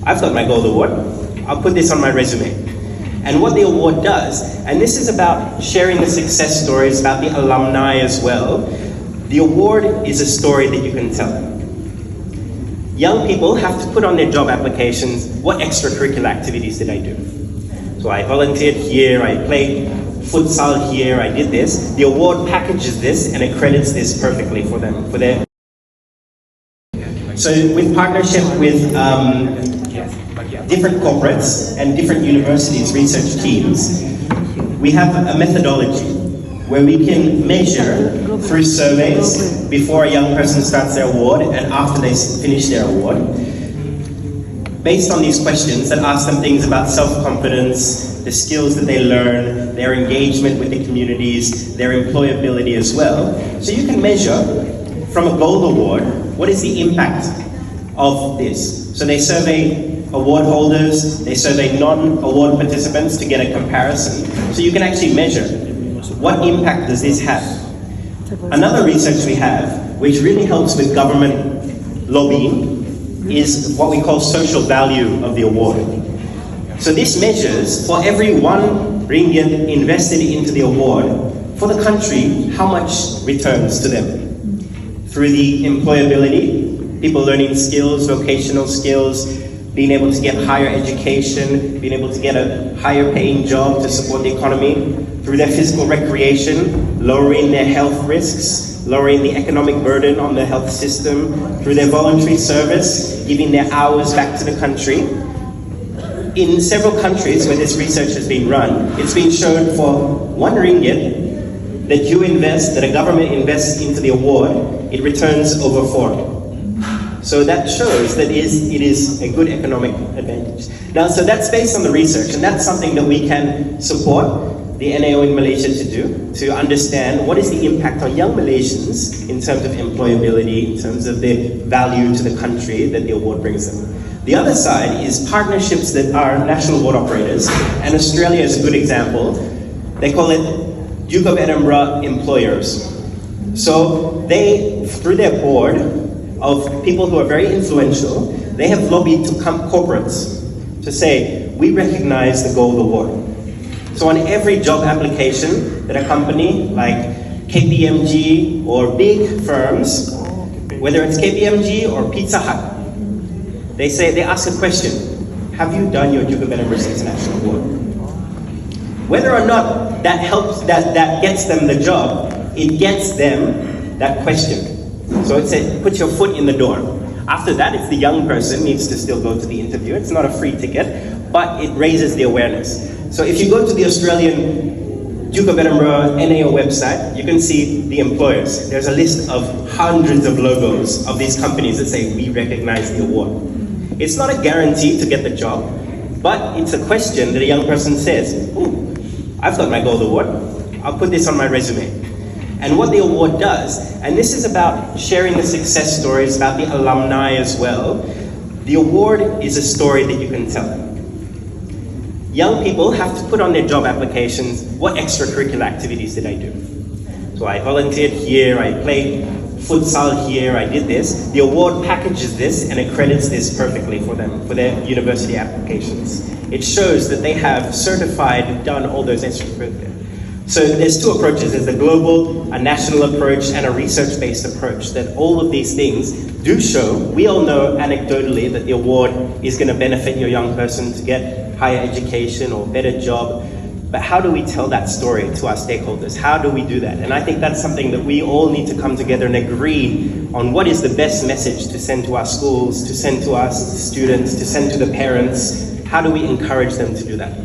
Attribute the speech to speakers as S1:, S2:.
S1: I've got my gold award. I'll put this on my resume. And what the award does, and this is about sharing the success stories, about the alumni as well. The award is a story that you can tell. Young people have to put on their job applications, what extracurricular activities did I do? So I volunteered here, I played futsal here, I did this. The award packages this and it credits this perfectly for them, for their. So with partnership with different corporates and different universities, research teams, we have a methodology where we can measure through surveys before a young person starts their award and after they finish their award, based on these questions that ask them things about self-confidence, the skills that they learn, their engagement with the communities, their employability as well. So you can measure from a gold award, what is the impact of this? So they survey award holders, they survey non-award participants to get a comparison. So you can actually measure what impact does this have. Another research we have, which really helps with government lobbying, is what we call social value of the award. So this measures for every 1 ringgit invested into the award, for the country, how much returns to them. Through the employability, people learning skills, vocational skills, being able to get higher education, being able to get a higher paying job to support the economy, through their physical recreation, lowering their health risks, lowering the economic burden on the health system, through their voluntary service, giving their hours back to the country. In several countries where this research has been run, it's been shown for 1 ringgit that you invest, that a government invests into the award, it returns over 4. So that shows that it is a good economic advantage. Now, so that's based on the research, and that's something that we can support the NAO in Malaysia to do, to understand what is the impact on young Malaysians in terms of employability, in terms of their value to the country that the award brings them. The other side is partnerships that are national award operators, and Australia is a good example. They call it Duke of Edinburgh Employers. So they, through their board of people who are very influential, they have lobbied to corporates to say, we recognize the gold award. So on every job application that a company like KPMG or big firms, whether it's KPMG or Pizza Hut, they ask a question, have you done your Duke of Edinburgh's International Award? Whether or not that helps, that gets them the job, it gets them that question. So it's put your foot in the door. After that, it's the young person needs to still go to the interview. It's not a free ticket, but it raises the awareness. So if you go to the Australian Duke of Edinburgh NAO website, you can see the employers. There's a list of hundreds of logos of these companies that say, we recognize the award. It's not a guarantee to get the job, but it's a question that a young person says, ooh, I've got my gold award. I'll put this on my resume. And what the award does, and this is about sharing the success stories, about the alumni as well. The award is a story that you can tell. Young people have to put on their job applications, what extracurricular activities did I do? So I volunteered here, I played futsal here, I did this. The award packages this and it credits this perfectly for them, for their university applications. It shows that they have certified, done all those extracurricular. So there's 2 approaches. There's a global, a national approach, and a research-based approach, that all of these things do show. We all know anecdotally that the award is going to benefit your young person to get higher education or better job. But how do we tell that story to our stakeholders? How do we do that? And I think that's something that we all need to come together and agree on what is the best message to send to our schools, to send to our students, to send to the parents. How do we encourage them to do that?